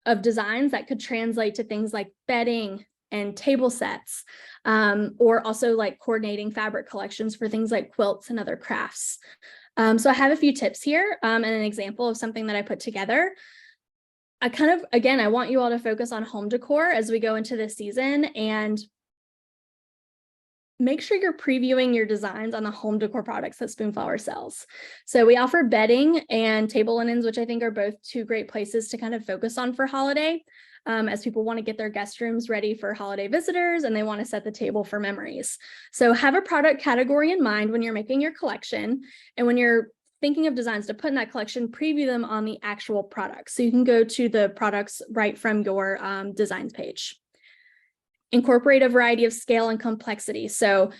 [SPEAKER 2] of designs that could translate to things like bedding and table sets, or also like coordinating fabric collections for things like quilts and other crafts. So I have a few tips here and an example of something that I put together. I want you all to focus on home decor as we go into this season, and make sure you're previewing your designs on the home decor products that Spoonflower sells. So we offer bedding and table linens, which I think are both 2 great places to kind of focus on for holiday, as people want to get their guest rooms ready for holiday visitors and they want to set the table for memories. So have a product category in mind when you're making your collection, and when you're thinking of designs to put in that collection, preview them on the actual products. So you can go to the products right from your designs page. Incorporate a variety of scale and complexity. So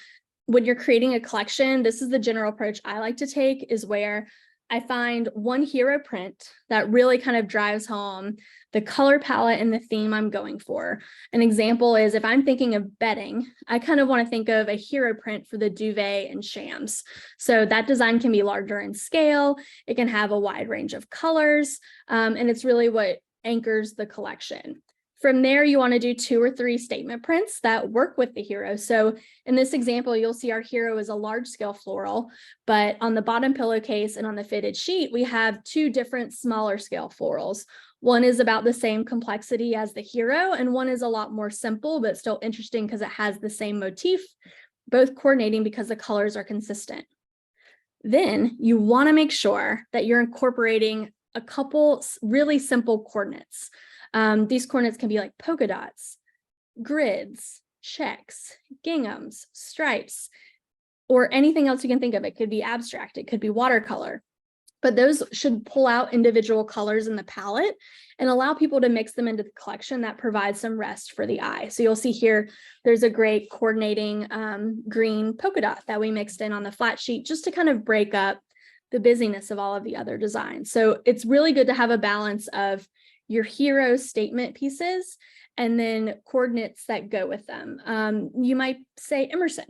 [SPEAKER 2] when you're creating a collection, this is the general approach I like to take, is where I find one hero print that really kind of drives home the color palette and the theme I'm going for. An example is, if I'm thinking of bedding, I kind of want to think of a hero print for the duvet and shams. So that design can be larger in scale. It can have a wide range of colors, and it's really what anchors the collection. From there, you want to do 2 or 3 statement prints that work with the hero. So in this example, you'll see our hero is a large scale floral, but on the bottom pillowcase and on the fitted sheet, we have 2 different smaller scale florals. One is about the same complexity as the hero, and one is a lot more simple, but still interesting because it has the same motif, both coordinating because the colors are consistent. Then you want to make sure that you're incorporating a couple really simple coordinates. These coordinates can be like polka dots, grids, checks, ginghams, stripes, or anything else you can think of. It could be abstract, it could be watercolor, but those should pull out individual colors in the palette and allow people to mix them into the collection that provides some rest for the eye. So you'll see here, there's a great coordinating green polka dot that we mixed in on the flat sheet just to kind of break up the busyness of all of the other designs. So it's really good to have a balance of your hero statement pieces and then coordinates that go with them. You might say Emerson.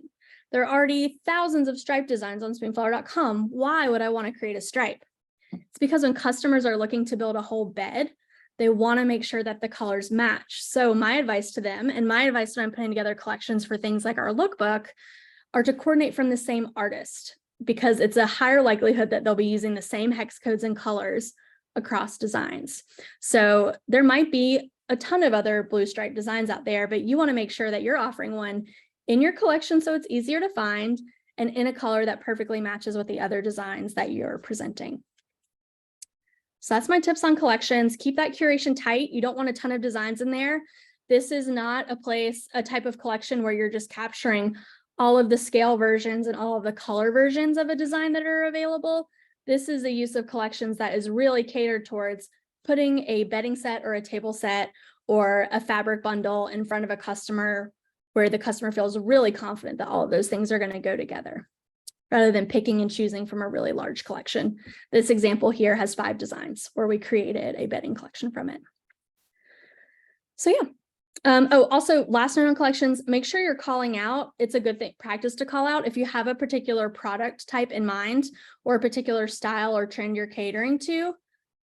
[SPEAKER 2] There are already thousands of stripe designs on spoonflower.com. Why would I want to create a stripe? It's because when customers are looking to build a whole bed, they want to make sure that the colors match. So my advice to them, and my advice when I'm putting together collections for things like our lookbook, are to coordinate from the same artist, because it's a higher likelihood that they'll be using the same hex codes and colors across designs. So there might be a ton of other blue stripe designs out there, but you want to make sure that you're offering one in your collection so it's easier to find and in a color that perfectly matches with the other designs that you're presenting. So that's my tips on collections. Keep that curation tight. You don't want a ton of designs in there. This is not a type of collection where you're just capturing all of the scale versions and all of the color versions of a design that are available. This is a use of collections that is really catered towards putting a bedding set or a table set or a fabric bundle in front of a customer where the customer feels really confident that all of those things are going to go together, rather than picking and choosing from a really large collection. This example here has 5 designs where we created a bedding collection from it. So yeah. Also, last note on collections, make sure you're calling out. It's a good practice to call out if you have a particular product type in mind or a particular style or trend you're catering to.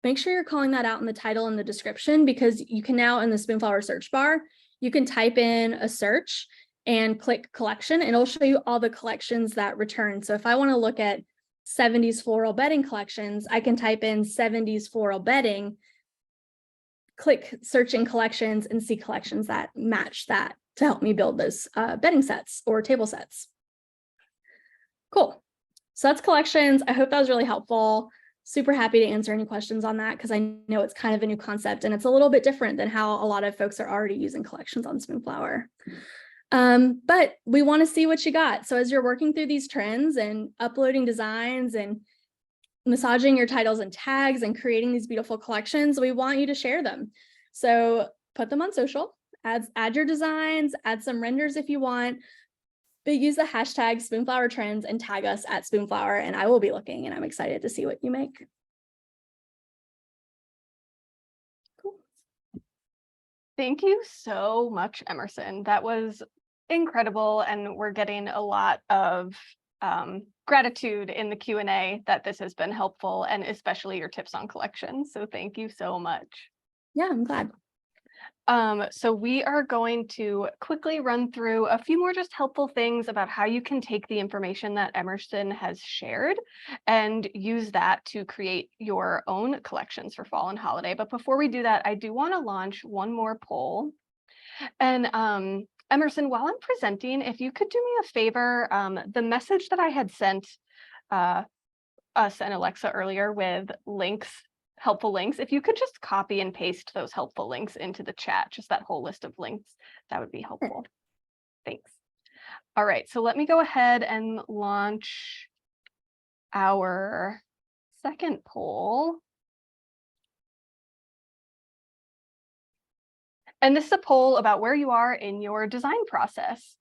[SPEAKER 2] Make sure you're calling that out in the title and the description, because you can now, in the Spoonflower search bar, you can type in a search and click collection, and it'll show you all the collections that return. So if I want to look at 70s floral bedding collections, I can type in 70s floral bedding, click searching collections, and see collections that match that to help me build those bedding sets or table sets. Cool. So that's collections. I hope that was really helpful. Super happy to answer any questions on that, because I know it's kind of a new concept and it's a little bit different than how a lot of folks are already using collections on Spoonflower. But we want to see what you got. So as you're working through these trends and uploading designs and massaging your titles and tags and creating these beautiful collections, we want you to share them. So put them on social, add your designs, add some renders if you want, but use the hashtag Spoonflower Trends and tag us at Spoonflower, and I will be looking, and I'm excited to see what you make. Cool.
[SPEAKER 1] Thank you so much, Emerson. That was incredible, and we're getting a lot of gratitude in the Q&A that this has been helpful, and especially your tips on collections. So thank you so much.
[SPEAKER 2] Yeah, I'm glad.
[SPEAKER 1] So we are going to quickly run through a few more just helpful things about how you can take the information that Emerson has shared and use that to create your own collections for fall and holiday. But before we do that, I do want to launch one more poll. And Emerson, while I'm presenting, if you could do me a favor, the message that I had sent us and Alexa earlier with links, helpful links, if you could just copy and paste those helpful links into the chat, just that whole list of links, that would be helpful. Thanks. All right, so let me go ahead and launch our second poll. And this is a poll about where you are in your design process.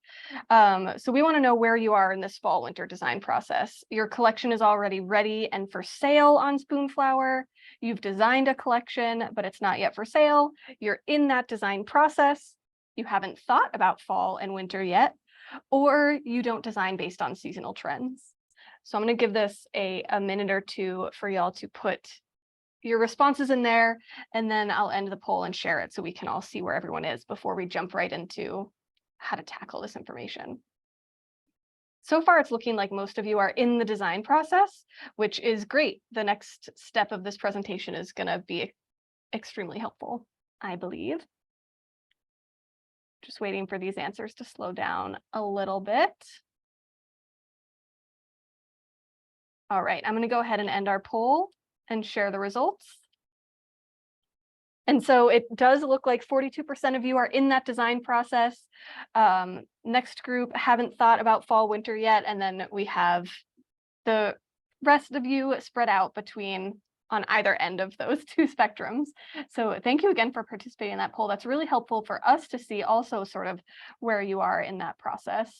[SPEAKER 1] So we want to know where you are in this fall winter design process. Your collection is already ready and for sale on Spoonflower. You've designed a collection, but it's not yet for sale. You're in that design process. You haven't thought about fall and winter yet, or you don't design based on seasonal trends. So I'm going to give this a minute or two for y'all to put your responses in there, and then I'll end the poll and share it so we can all see where everyone is before we jump right into how to tackle this information. So far, it's looking like most of you are in the design process, which is great. The next step of this presentation is going to be extremely helpful, I believe. Just waiting for these answers to slow down a little bit. All right, I'm going to go ahead and end our poll and share the results. And so it does look like 42% of you are in that design process. Next group, haven't thought about fall, winter yet. And then we have the rest of you spread out between on either end of those two spectrums. So thank you again for participating in that poll. That's really helpful for us to see also sort of where you are in that process.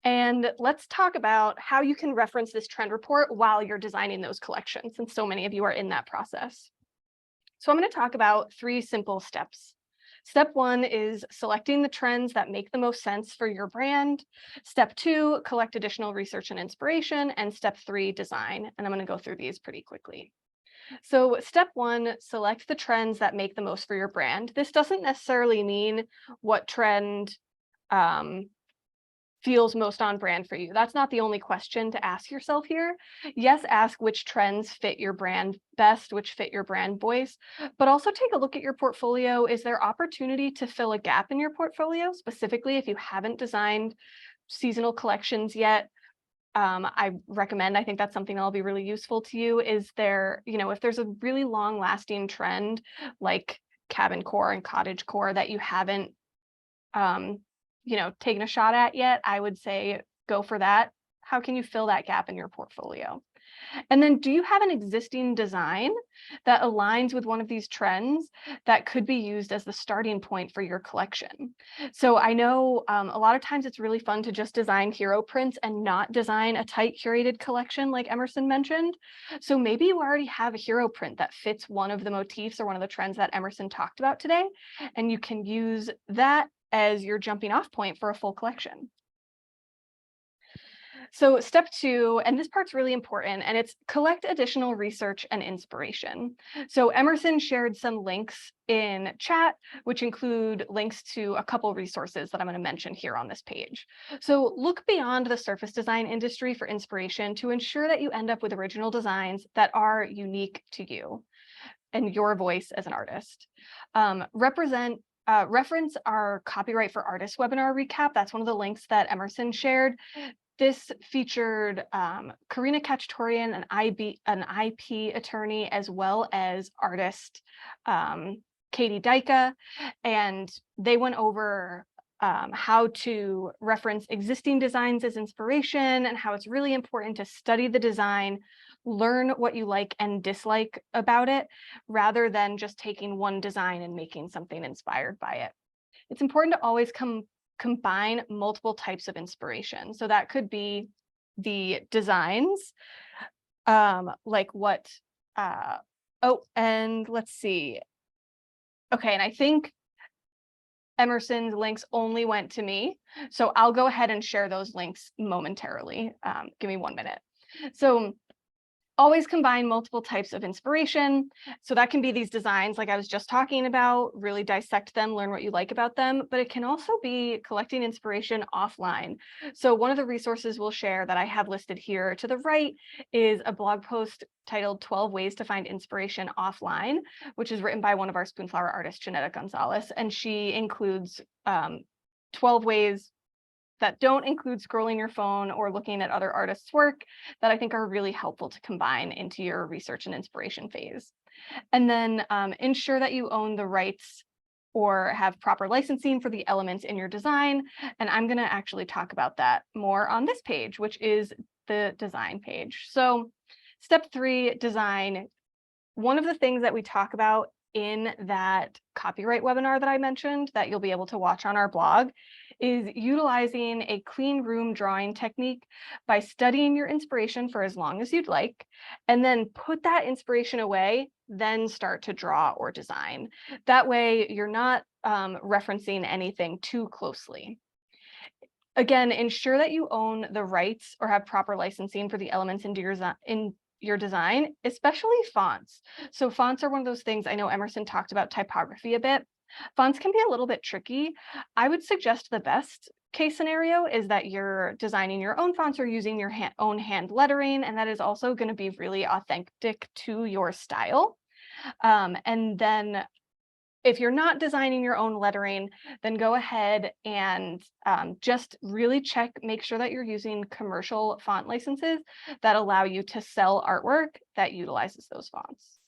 [SPEAKER 1] And let's talk about how you can reference this trend report while you're designing those collections, since so many of you are in that process. So I'm going to talk about 3 simple steps. Step 1 is selecting the trends that make the most sense for your brand. Step 2, collect additional research and inspiration. And step 3, design. And I'm going to go through these pretty quickly. So step 1, select the trends that make the most for your brand. This doesn't necessarily mean what trend feels most on brand for you. That's not the only question to ask yourself here. Yes, ask which trends fit your brand best, which fit your brand voice, but also take a look at your portfolio. Is there opportunity to fill a gap in your portfolio? Specifically, if you haven't designed seasonal collections yet, I think that's something that'll be really useful to you. Is there, if there's a really long lasting trend like cabin core and cottage core that you haven't taken a shot at yet, I would say go for that. How can you fill that gap in your portfolio? And then, do you have an existing design that aligns with one of these trends that could be used as the starting point for your collection? So I know a lot of times it's really fun to just design hero prints and not design a tight curated collection like Emerson mentioned. So maybe you already have a hero print that fits one of the motifs or one of the trends that Emerson talked about today, and you can use that as your jumping off point for a full collection. So step 2, and this part's really important, and it's collect additional research and inspiration. So Emerson shared some links in chat, which include links to a couple resources that I'm going to mention here on this page. So look beyond the surface design industry for inspiration to ensure that you end up with original designs that are unique to you and your voice as an artist. Reference our Copyright for Artists webinar recap. That's one of the links that Emerson shared. This featured Karina Kachtorian, an IP attorney, as well as artist Katie Dyka, and they went over how to reference existing designs as inspiration and how it's really important to study the design, learn what you like and dislike about it, rather than just taking one design and making something inspired by it. It's important to always combine multiple types of inspiration. So that could be the designs, like what, and let's see. Okay, and I think Emerson's links only went to me, so I'll go ahead and share those links momentarily. Give me 1 minute. So always combine multiple types of inspiration. So that can be these designs like I was just talking about, really dissect them, learn what you like about them, but it can also be collecting inspiration offline. So one of the resources we'll share that I have listed here to the right is a blog post titled 12 Ways to Find Inspiration Offline, which is written by one of our Spoonflower artists, Janetta Gonzalez, and she includes 12 ways that don't include scrolling your phone or looking at other artists' work that I think are really helpful to combine into your research and inspiration phase. And then ensure that you own the rights or have proper licensing for the elements in your design. And I'm going to actually talk about that more on this page, which is the design page. So step 3, design. One of the things that we talk about in that copyright webinar that I mentioned that you'll be able to watch on our blog is utilizing a clean room drawing technique by studying your inspiration for as long as you'd like, and then put that inspiration away, then start to draw or design. That way you're not referencing anything too closely. Again, ensure that you own the rights or have proper licensing for the elements in your design, especially fonts. So fonts are one of those things. I know Emerson talked about typography a bit. Fonts can be a little bit tricky. I would suggest the best case scenario is that you're designing your own fonts or using your own hand lettering, and that is also going to be really authentic to your style. And then if you're not designing your own lettering, then go ahead and just really make sure that you're using commercial font licenses that allow you to sell artwork that utilizes those fonts.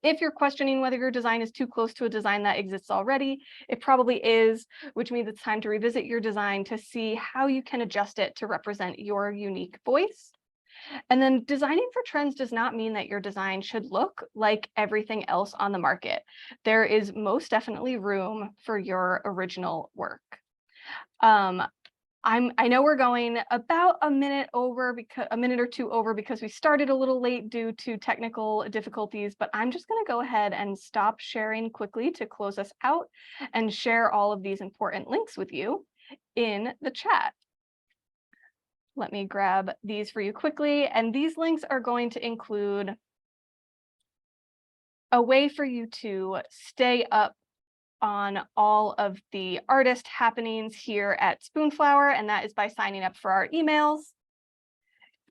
[SPEAKER 1] If you're questioning whether your design is too close to a design that exists already, it probably is, which means it's time to revisit your design to see how you can adjust it to represent your unique voice. And then designing for trends does not mean that your design should look like everything else on the market. There is most definitely room for your original work. I know we're going about a minute or two over because we started a little late due to technical difficulties, but I'm just going to go ahead and stop sharing quickly to close us out and share all of these important links with you in the chat. Let me grab these for you quickly, and these links are going to include a way for you to stay up on all of the artist happenings here at Spoonflower, and that is by signing up for our emails.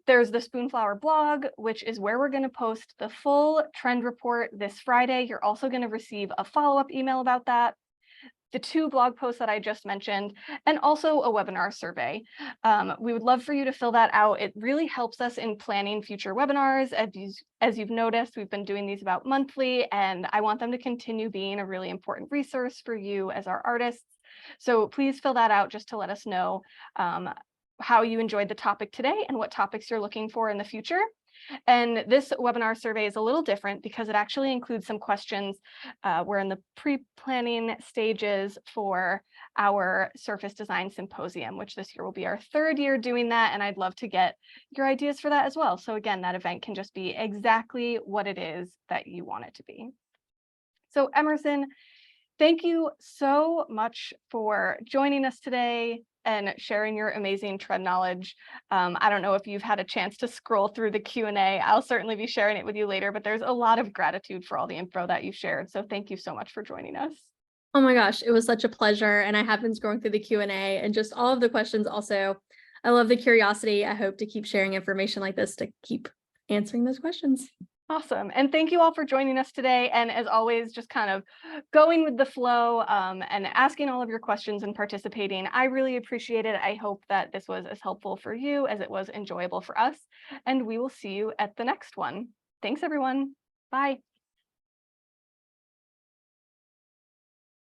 [SPEAKER 1] There's the Spoonflower blog, which is where we're going to post the full trend report this Friday. You're also going to receive a follow-up email about that, the 2 blog posts that I just mentioned, and also a webinar survey. We would love for you to fill that out. It really helps us in planning future webinars. As you've noticed, we've been doing these about monthly, and I want them to continue being a really important resource for you as our artists. So please fill that out just to let us know how you enjoyed the topic today and what topics you're looking for in the future. And this webinar survey is a little different because it actually includes some questions. We're in the pre-planning stages for our Surface Design Symposium, which this year will be our 3rd year doing that. And I'd love to get your ideas for that as well. So again, that event can just be exactly what it is that you want it to be. So Emerson, thank you so much for joining us today and sharing your amazing trend knowledge. I don't know if you've had a chance to scroll through the Q&A. I'll certainly be sharing it with you later, but there's a lot of gratitude for all the info that you shared. So thank you so much for joining us.
[SPEAKER 2] Oh my gosh, it was such a pleasure. And I have been scrolling through the Q&A and just all of the questions also. I love the curiosity. I hope to keep sharing information like this to keep answering those questions.
[SPEAKER 1] Awesome. And thank you all for joining us today. And as always, just kind of going with the flow and asking all of your questions and participating. I really appreciate it. I hope that this was as helpful for you as it was enjoyable for us. And we will see you at the next one. Thanks, everyone. Bye.